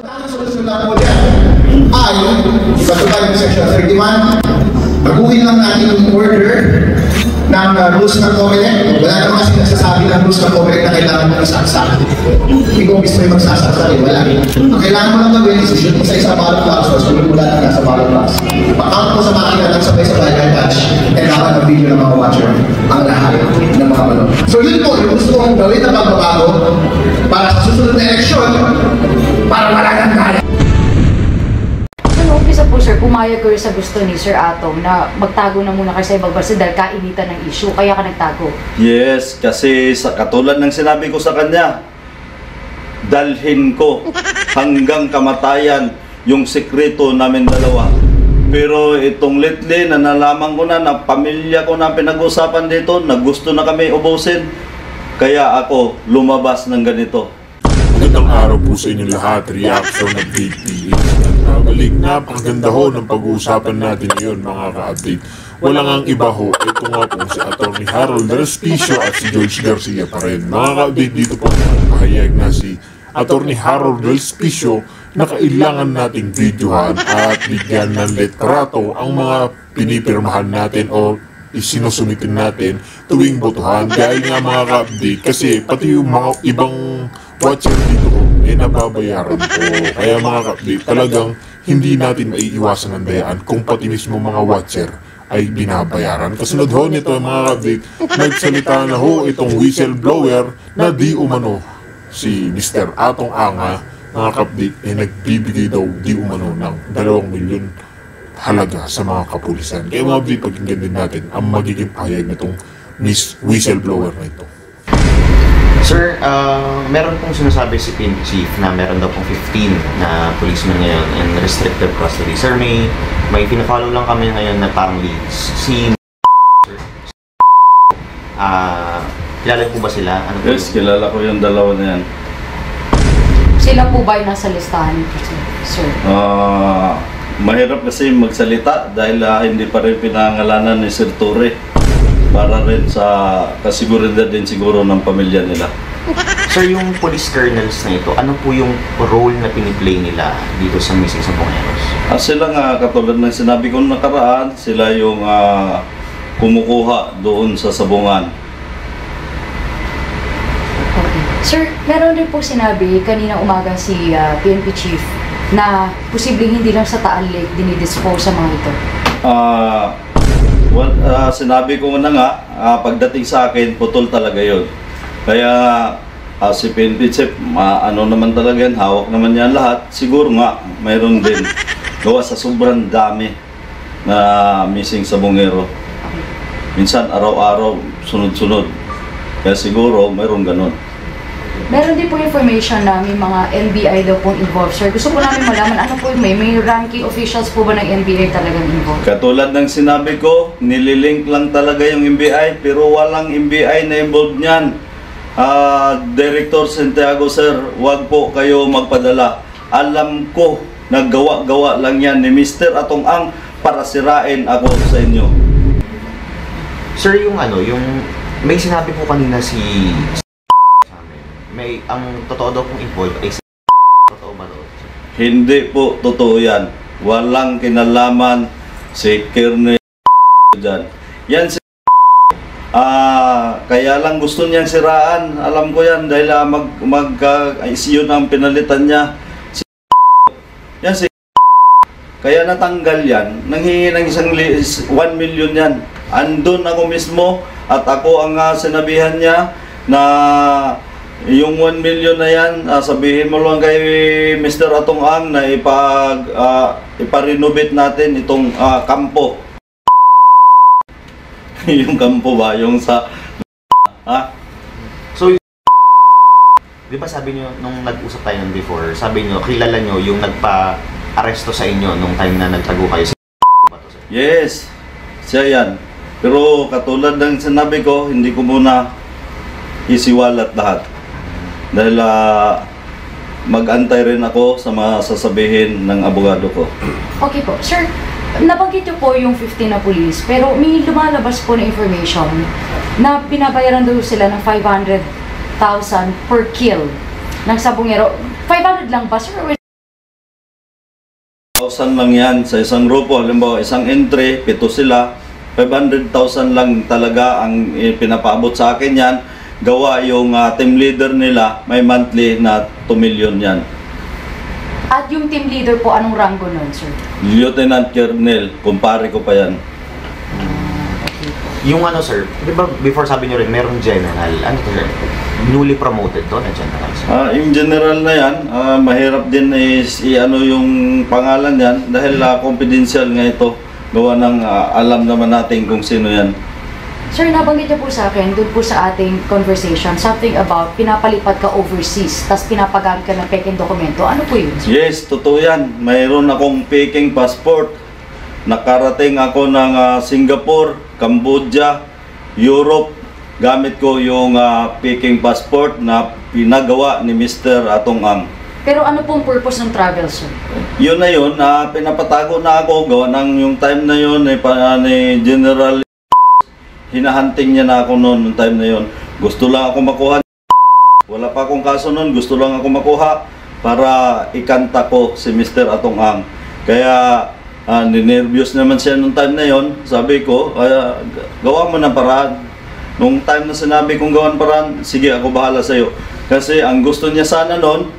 Ang solusyon lang po yan ay iba yung section 31, baguhin lang natin yung order ng rules ng COMELEC. Wala naman kasi nagsasabi ng rules ng COMELEC na kailangan mo ng saksak. Hindi ko gusto yung magsasaksak eh, wala. Ang kailangan mo lang gawin is shoot mo sa isang ballot box o sulit mula na nasa ballot box. Pa-count mo sa makina ng sabay-sabay na touch and dapat ang video ng mga watcher ang lahat ng mga balon. So yun po, yung gusto kong gawin na pagbabago para sa susunod na eleksyon para malagang kaya. Umpisa po sir, pumayag kayo sa gusto ni Sir Atong na magtago na muna kayo sa ibang bansa dahil kainitan ng issue, kaya ka nagtago. Yes, kasi katulad ng sinabi ko sa kanya, dalhin ko hanggang kamatayan yung sekreto namin dalawa. Pero itong lately na nalaman ko na pamilya ko na pinag-usapan dito, na gusto na kami ubusin, kaya ako lumabas ng ganito. Magandang araw po sa inyo lahat, reaction ng PPH. Balik, napakaganda ho ng pag-uusapan natin ngayon mga ka-update. Wala ngang iba ho, ito nga po si Atty. Harold Respicio at si George Garcia pa rin. Mga ka-update, dito po pahayag na si Atty. Harold Respicio na kailangan nating videohan at bigyan ng litrato ang mga pinipirmahan natin o isinusumitin natin tuwing botohan. Dahil nga mga ka-update, kasi pati yung mga ibang watcher dito ay nababayaran po. Kaya mga ka-update, talagang hindi natin maiiwasan ang dayaan kung pati mismo mga watcher ay binabayaran. Kasunod ho nito mga ka-update, nagsalita na ho itong whistleblower na di umano si Mr. Atong Anga, mga ka-update, ay nagbibigay daw di umano ng 2 milyon halaga sa mga kapulisan. Kaya mga update, pakinggan din natin ang magiging pahayag nitong whistleblower na ito. Sir, meron pong sinasabi si PNP Chief na meron daw pong 15 na policemen ngayon in restricted custody. Sir, may pinafollow lang kami ngayon na parang leads. Kilala po ba sila? Ano Yes, kilala ko yung dalawa na yan. Sila po ba yung nasa listahan, sir? Mahirap kasi magsalita dahil hindi pa rin pinangalanan ni Sir Torre. Para rin sa kasiguridad din siguro ng pamilya nila. Sir, yung police colonels na ito, ano po yung role na piniplay nila dito sa missing Sabongeros? Sila nga, katulad ng sinabi ko nakaraan, sila yung kumukuha doon sa sabungan. Okay. Sir, meron din po sinabi kanina umaga si PNP Chief na posibleng hindi lang sa Taal Lake dinidispose sa mga ito. Sinabi ko na nga, pagdating sa akin, putol talaga yun. Kaya si PNP Chief, ano naman talaga yan, hawak naman yan lahat. Siguro nga, mayroon din. Gawa sa sobrang dami na missing Sabongero. Minsan, araw-araw, sunod-sunod. Kaya siguro, mayroon ganun. Meron din po information na may mga NBI daw pong involved, sir. Gusto po namin malaman, ano po may ranking officials po ba ng NBI talagang involved? Katulad ng sinabi ko, nililink lang talaga yung NBI, pero walang NBI na involved niyan. Director Santiago, sir, wag po kayo magpadala. Alam ko, naggawa-gawa lang yan ni Mr. Atong Ang para sirain ako sa inyo. Sir, yung may sinabi po kanina si ang totoo daw pong involved ay totoo ba daw? Hindi po totoo yan. Walang kinalaman si Kernel dyan. Yan si kaya lang gusto niyang siraan. Alam ko yan dahil yun ang pinalitan niya. Yan si kaya natanggal yan. Nanghingi ng 1 million yan. Andun ako mismo at ako ang sinabihan niya na yung 1 million na yan, sabihin mo lang kay Mr. Atong Ang na ipa-renovate natin itong kampo. Yung kampo ba? Yung sa... So, di ba sabi nyo, nung nag-usap tayo nun before, sabi nyo, kilala nyo yung nagpa-aresto sa inyo nung time na nagtago kayo? Yes, siya yan. Pero katulad ng sinabi ko, hindi ko muna isiwalat lahat. Dahil mag-antay rin ako sa mga sasabihin ng abogado ko. Okay po. Sir, nabanggit niyo po yung 15 na police, pero may lumalabas po na information na binabayaran daw sila ng 500,000 per kill ng Sabongero. 500 lang ba, sir? 1,000 lang yan sa isang grupo. Halimbawa, isang entry, 7 sila. 500,000 lang talaga ang pinapaabot sa akin yan. Gawa yung team leader nila, may monthly na 2 million yan. At yung team leader po, anong rango nun, sir? Lieutenant Colonel, kumpare ko pa yan. Yung ano sir, di ba before sabi nyo rin, merong general, ano to sir? Newly promoted to na general sir? Yung general na yan, mahirap din i-ano yung pangalan yan dahil confidential nga ito. Gawa ng alam naman natin kung sino yan. Sir, nabanggit niyo po sa akin, dun po sa ating conversation, something about pinapalipat ka overseas, tas pinapagamit ka ng peking dokumento. Ano po yun, sir? Yes, totoo yan. Mayroon akong peking passport. Nakarating ako ng Singapore, Cambodia, Europe. Gamit ko yung peking passport na pinagawa ni Mr. Atong Ang. Pero ano pong purpose ng travel, sir? Yun na yun, pinapatago na ako. Gawa ng yung time na yun, ni General, hinahunting niya na ako noon, yung time na yun. Gusto lang ako makuha. Wala pa akong kaso noon, gusto lang ako makuha para ikanta ko si Mr. Atong Ang. Kaya, ninervyos naman siya nung time na yun. Sabi ko, gawa mo ng paraan. Nung time na sinabi kong gawan paraan, sige, ako bahala sa'yo. Kasi ang gusto niya sana noon,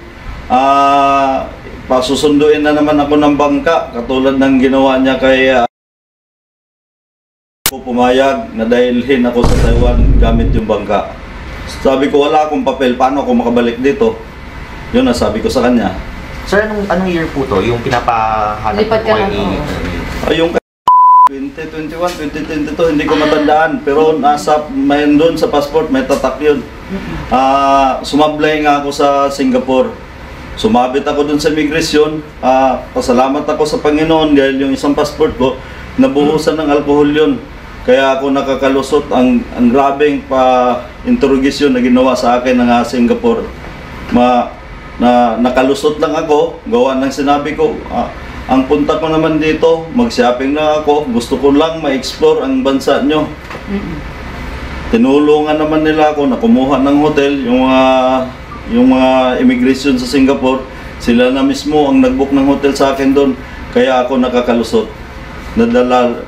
pasusunduin na naman ako ng bangka katulad ng ginawa niya kay ako pumayag na dahilhin ako sa Taiwan gamit yung bangka. Sabi ko wala akong papel, paano ako makabalik dito? Yun na sabi ko sa kanya. Sir, anong year po to? Yung pinapahanap Lipat ka lang, Yung 2021, 2022, hindi ko matandaan. Pero may doon sa passport, may tatak yun. Sumablay nga ako sa Singapore. Sumabit ako dun sa immigration. Pasalamat ako sa Panginoon dahil yung isang passport ko, nabuhusan ng alcohol yun. Kaya ako nakakalusot. Ang grabeng interrogasyon na ginawa sa akin ng Singapore. Nakalusot lang ako, gawa ng sinabi ko. Ang punta ko naman dito, mag-shopping na ako. Gusto ko lang ma-explore ang bansa nyo. Tinulungan naman nila ako na kumuha ng hotel. Yung mga immigration sa Singapore, sila na mismo ang nag-book ng hotel sa akin doon. Kaya ako nakakalusot. Nadala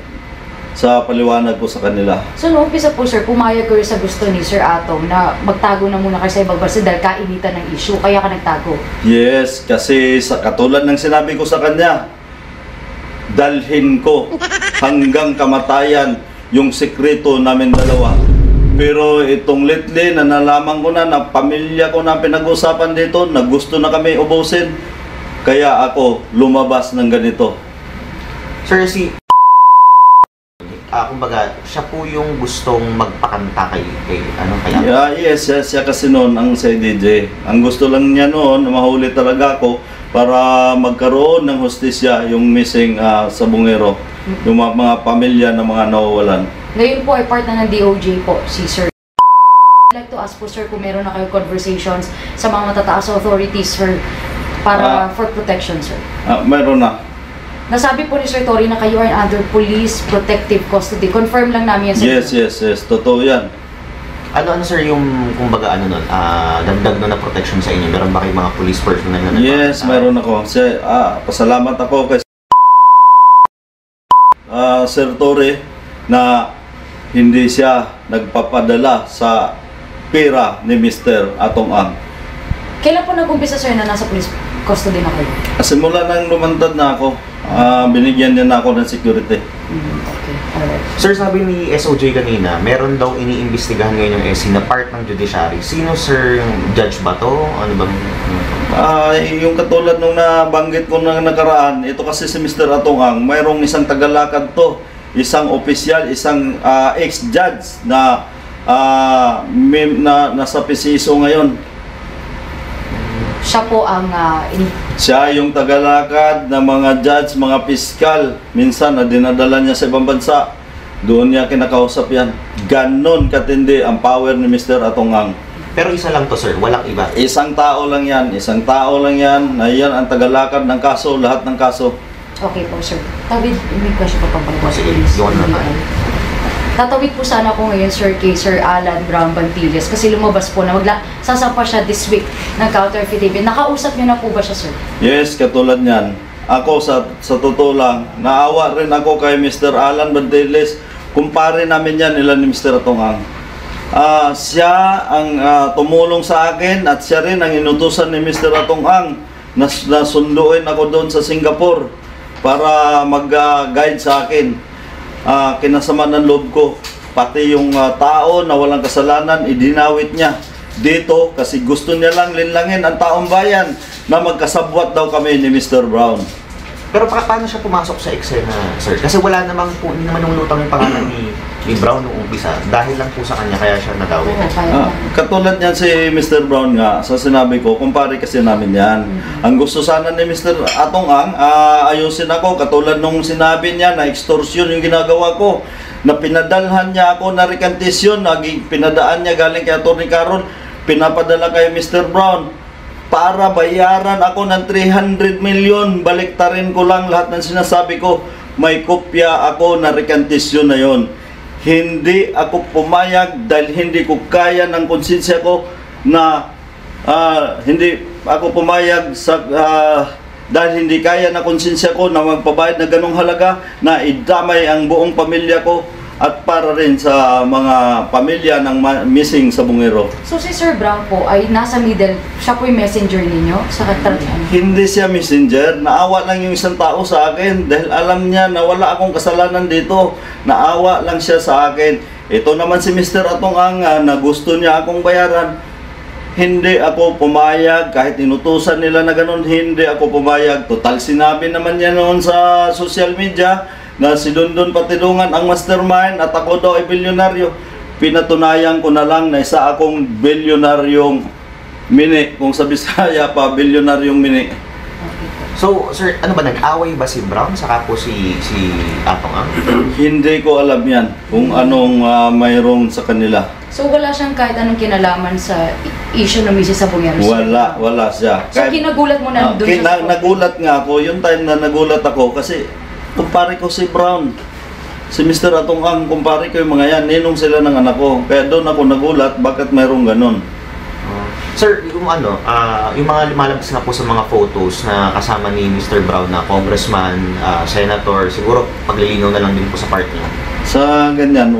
sa paliwanag ko sa kanila. So, noong umpisa po, sir, pumayag kayo sa gusto ni Sir Atong na magtago na muna kayo sa ibang bansa dahil kainitan ng issue, kaya ka nagtago. Yes, kasi katulad ng sinabi ko sa kanya, dalhin ko hanggang kamatayan yung sekreto namin dalawa. Pero itong lately na nalaman ko na pamilya ko na pinag-usapan dito, na gusto na kami ubusin, kaya ako lumabas ng ganito. Sir, kumbaga, siya po yung gustong magpakanta kay Yes, siya kasi noon ang CDJ. Ang gusto lang niya noon, mahuli talaga ako para magkaroon ng hustisya yung missing sa Bungero, yung mga pamilya na mga nawawalan. Ngayon po ay part na ng DOJ po, si Sir. I'd like to ask po, sir, kung meron na kayo conversations sa mga matataas authorities, sir, para for protection, sir. Meron na. Nasabi po ni Sir Tory na kayo ay under police protective custody. Confirm lang namin yan, sir. Yes. Totoo yan. Ano sir yung, kumbaga dagdag na protection sa inyo? Meron ba kayong mga police personnel na Yes, meron ako. Pasalamat ako kay Sir Tory na hindi siya nagpapadala sa pera ni Mr. Atong Ang. Kailan po nag-umpisa, sir, na nasa police custody na kayo? Simula nang lumantad na ako, binigyan niya na ako ng security. Okay, alright. Sir, sabi ni SOJ kanina, meron daw iniimbestigahan ngayon yung SC na part ng judiciary. Sino sir, yung judge ba to? Ano bang... Yung katulad nung nabanggit ko nang nakaraan, ito kasi si Mr. Atong Ang, mayroong isang tagalakad to, isang opisyal, isang ex-judge na nasa PCSO ngayon. Siya po ang... Siya yung tagalakad ng mga judge, mga piskal. Minsan na dinadala niya sa ibang bansa. Doon niya kinakausap yan. Ganon katindi ang power ni Mr. Atong Ang. Pero isa lang to sir, walang iba. Isang tao lang yan. Na yan ang tagalakad ng kaso, lahat ng kaso. Okay po, sir. Tawid, may question pa pang Sige, yun na tayo. Tatawid po sana ako ngayon, sir, kay Sir Alan Brown Bantillas kasi lumabas po na sasampa siya this week ng counterfeit. Nakausap niyo na po ba siya, sir? Yes, katulad niyan. ako sa totoo lang, naawa rin ako kay Mr. Alan Bandeles. Kumpare namin yan nila ni Mr. Atong Ang. Siya ang tumulong sa akin at siya rin ang inutusan ni Mr. Atong Ang na sunduin ako doon sa Singapore para mag-guide sa akin. Kinasama ng loob ko, pati yung tao na walang kasalanan, idinawit niya dito kasi gusto niya lang linlangin ang taong bayan na magkasabwat daw kami ni Mr. Brown. Pero paano siya pumasok sa eksena, sir? Kasi wala namang po, hindi naman nangulutang yung pangalan ni Brown noong umpisa. Dahil lang po sa kanya, kaya siya nadawit. Katulad niyan si Mr. Brown nga, sa sinabi ko, kumpare kasi namin yan. Ang gusto sana ni Mr. Atong Ang, ayusin ako, katulad nung sinabi niya na extortion yung ginagawa ko, na pinadalhan niya ako na rekantisyon, pinadaan niya galing kay Atty. Carol, pinapadala kay Mr. Brown, para bayaran ako ng 300 million, baliktarin ko lang lahat ng sinasabi ko. May kopya ako na rekantisyon na yon. Hindi ako pumayag dahil hindi ko kaya ng konsensya ko na hindi ako pumayag sa dahil hindi kaya na konsensya ko na magpabayad na ganong halaga na idamay ang buong pamilya ko at para rin sa mga pamilya ng missing sa Bungero. So si Sir Brown po ay nasa middle, siya po yung messenger ninyo sa katarungan? Hindi siya messenger, naawa lang yung isang tao sa akin dahil alam niya na wala akong kasalanan dito. Naawa lang siya sa akin. Ito naman si Mr. Atong Ang na gusto niya akong bayaran. Hindi ako pumayag, kahit inutusan nila na ganun, hindi ako pumayag. Total sinabi naman niya noon sa social media na si Dondon Patidungan ang mastermind at ako daw ay bilyonaryo. Pinatunayan ko na lang na isa akong bilyonaryong mini. Kung sa Bisaya pa, bilyonaryong mini. So, sir, ano ba, nag-away ba si Brown saka po si Atong Ang? Hindi ko alam yan kung anong mayroong sa kanila. So wala siyang kahit anong kinalaman sa issue ng Mrs. Sabungeros? Wala siya. So kinagulat mo na doon siya sa nagulat nga ako, yung time na nagulat ako kasi kumpare ko si Brown, si Mr. Atong Ang, kumpare ko yung mga yan, ninong sila ng anak ko. Kaya doon ako nagulat, bakit mayroong ganun. Sir, yung yung mga lumalabas nga po sa mga photos na kasama ni Mr. Brown na congressman, senator, siguro paglilinaw na lang din po sa part niyo. Sa ganyan,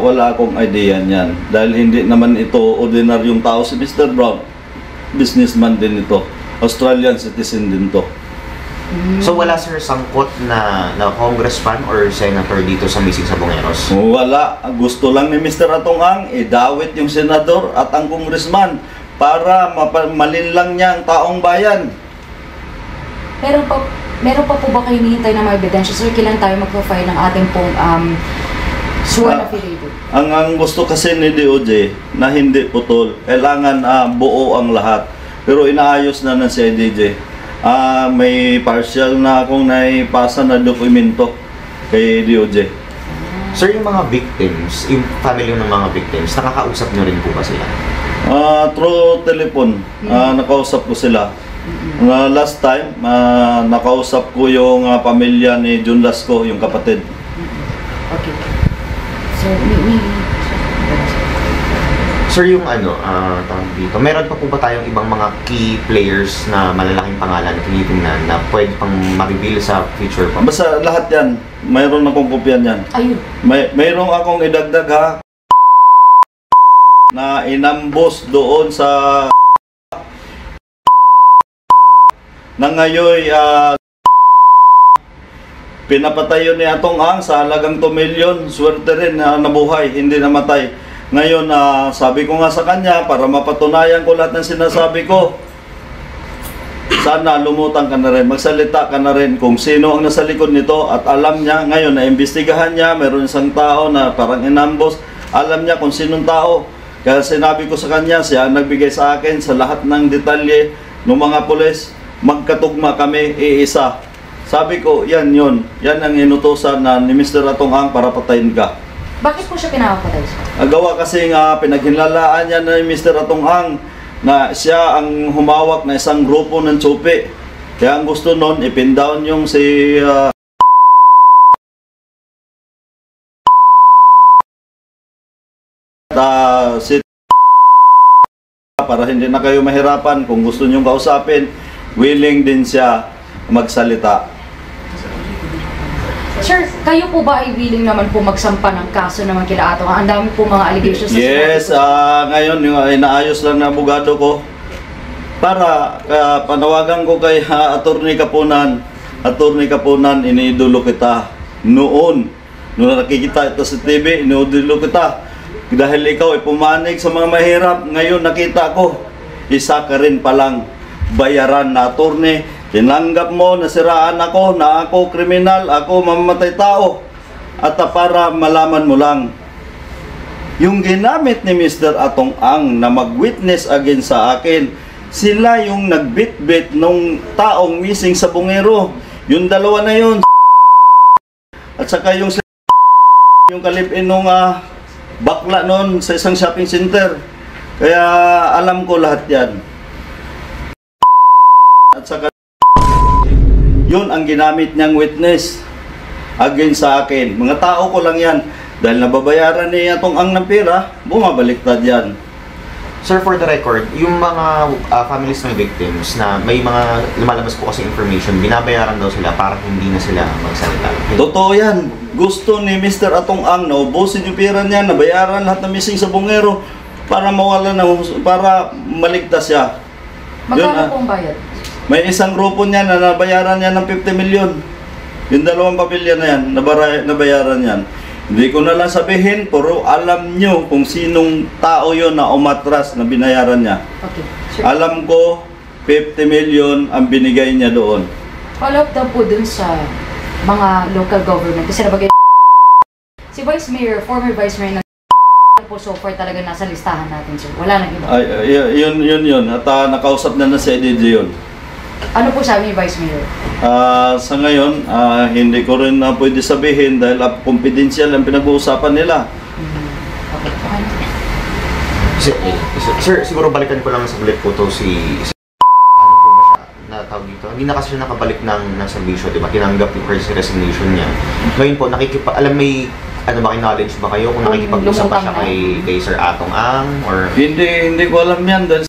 wala akong idea niyan. Dahil hindi naman ito ordinaryong tao si Mr. Brown. Businessman din ito. Australian citizen din to. So wala, sir, sangkot na congressman or senator dito sa missing Sabungeros? Wala. Gusto lang ni Mr. Atong Ang idawit yung senador at ang congressman para malinlang niya ang taong bayan. Meron pa po ba kayo hinihintay na mga ebidensya? Sir, kailan tayo magpo-file ng ating pong sworn affidavit? Ang gusto kasi ni DOJ na hindi putol, kailangan buo ang lahat. Pero inaayos na ng CIDJ. May partial na akong naipasa na dokumento kay DOJ. Sir, yung mga victims, yung family ng mga victims, nakakausap nyo rin po ba sila? Through telephone, nakausap ko sila. Last time, nakausap ko yung pamilya ni Jun Lasco, yung kapatid. Okay. So, Sir, yung tawag dito, meron pa po ba tayong ibang mga key players na malalaking pangalan na tinitingnan na pwede pang ma-reveal sa future pa? Basta lahat yan, mayroon akong kopyan yan. ayun. Mayroon akong idagdag ha, na inambos doon sa na ngayon pinapatayo ni Atong Ang sa halagang 2 million. Swerte rin na nabuhay, hindi namatay. Ngayon, sabi ko nga sa kanya, para mapatunayan ko lahat ng sinasabi ko, sana lumutang ka na rin, magsalita ka na rin kung sino ang nasa likod nito. At alam niya, ngayon na imbestigahan niya, meron isang tao na parang inambos, alam niya kung sinong tao. Kaya sinabi ko sa kanya, siya ang nagbigay sa akin sa lahat ng detalye ng mga pulis, magkatugma kami, iisa. Sabi ko, yan ang inutosan na ni Mr. Atong Ang para patayin ka. Bakit po siya pinapatay, sir? Gawa kasi pinaghinlalaan niya ni Mr. Atong Ang na siya ang humawak na isang grupo ng tsupi. Kaya ang gusto nun, ipin down yung si para hindi na kayo mahirapan. Kung gusto nyong kausapin, willing din siya magsalita. Sir, kayo po ba ay willing naman po magsampa ng kaso naman kila Atong? Ang dami po mga allegations na Yes, sinabi po. ngayon yung inaayos lang na abogado ko para panawagan ko kay Attorney Kapunan. Attorney Kapunan, iniidolo kita noon. Noong nakikita ito sa TV, iniidolo kita. Dahil ikaw ay pumanig sa mga mahirap, ngayon nakita ko, isa ka rin palang bayaran na attorney. Tinanggap mo, nasiraan ako, na ako kriminal, ako mamamatay tao. At para malaman mo lang, yung ginamit ni Mr. Atong Ang na mag-witness against sa akin, sila yung nagbitbit nung taong missing sa Bungero. Yung dalawa na yun. At saka yung kalipin nung bakla noon sa isang shopping center. Kaya alam ko lahat yan. At saka yun ang ginamit niyang witness against sa akin. Mga tao ko lang yan. Dahil nababayaran niya itong ang ng pera, bumabaliktad yan. Sir, for the record, yung mga families ng victims na may mga lumalabas po kasi information, binabayaran daw sila para hindi na sila magsalita. Totoo yan. Gusto ni Mr. Atong Ang na ubusin yung pera niya, nabayaran lahat na missing sa Bungero para mawala na, para maligtas siya. Magkano pong bayad? May isang grupo niya na nabayaran niya ng 50 million. Yung dalawang pamilya na yan, nabayaran yan. Hindi ko na lang sabihin, pero alam nyo kung sinong tao yon na umatras na binayaran niya. Okay. Sure. Alam ko, 50 million ang binigay niya doon. Follow up daw po dun sa mga local government. Kasi nabagay si Vice Mayor, former Vice Mayor ng po so far talaga nasa listahan natin, sir. Wala nang iba. Yun. At nakausap na sa EDG yun. Ano po sabi ni Vice Mayor? Sa ngayon, hindi ko rin pwede sabihin dahil confidential ang pinag-uusapan nila. Okay. Sir, siguro balikan ko lang sa saglit po to ano po ba siya na tawag dito? Hindi na kasi siya nakabalik ng serbisyo, di ba? Tinanggap yung resignation niya. Ngayon po, may knowledge ba kayo kung nakikipag-usap pa siya kay Sir Atong Ang? Or Hindi ko alam yan dahil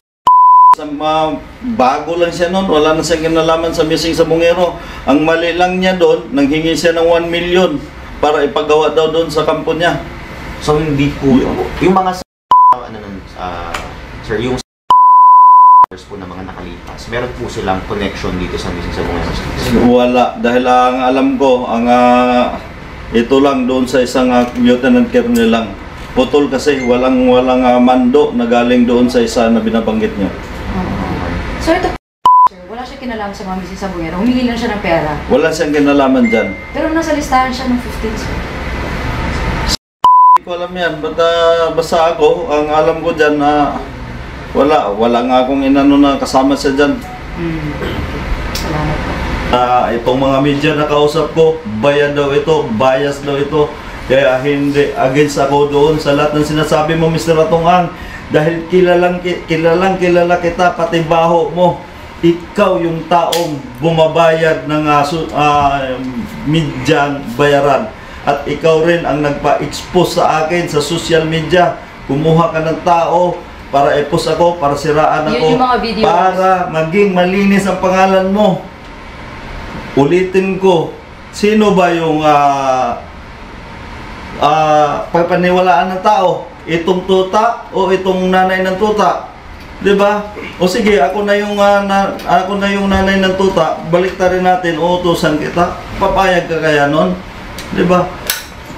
bago lang siya noon, wala na siyang kinalaman sa missing sa Bungero. Ang mali lang niya doon, nanghingi siya ng 1 million para ipagawa daw doon sa kampo niya. so hindi po yung mga sir, yung po na mga nakalipas, meron po silang connection dito sa missing sa Bungero? Wala, dahil ang alam ko, ito lang doon sa isang lieutenant colonel lang. Putol kasi walang mando na galing doon sa isa na binabanggit niyo. So ito, sir, wala siya kinalaman sa mga missing sa Bungero. Humingi lang siya ng pera. Wala siyang kinalaman dyan. Pero nasa listahan siya ng 15, sir. Hindi ko alam yan. Basta ako, ang alam ko dyan na wala nga akong inano na kasama siya dyan. Salamat po. Itong mga media na kausap ko, bayad daw ito, bias daw ito. Kaya hindi, against ako doon sa lahat ng sinasabi mo, Mr. Atong Ang. Dahil kilalang kilala kita, pati baho mo. Ikaw yung taong bumabayad ng medyang bayaran. At ikaw rin ang nagpa-expose sa akin sa social media. Kumuha ka ng tao para i-post ako, para siraan ako, Yun yung mga videos. para maging malinis ang pangalan mo. Ulitin ko, sino ba yung pagpaniwalaan ng tao? Itong tuta o itong nanay ng tuta? 'Di ba? O sige, ako na yung nanay ng tuta, baliktarin natin, uutusan kita. Papayag ka kaya noon? 'Di ba?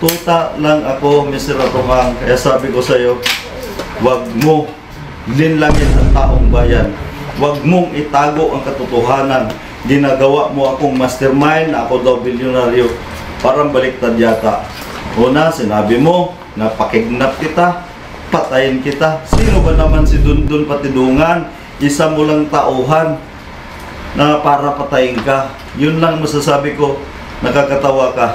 Tuta lang ako, Mr. Atong Ang. Kaya sabi ko sa iyo, wag mo linlangin ang taong bayan. Wag mong itago ang katotohanan. Ginagawa mo akong mastermind, ako daw bilyonaryo. Parang baliktad yata. Una, sinabi mo na pakignap kita, patayin kita. Sino ba naman si Dundun Patidungan? Isa mo lang tauhan na para patayin ka. Yun lang masasabi ko, nakakatawa ka.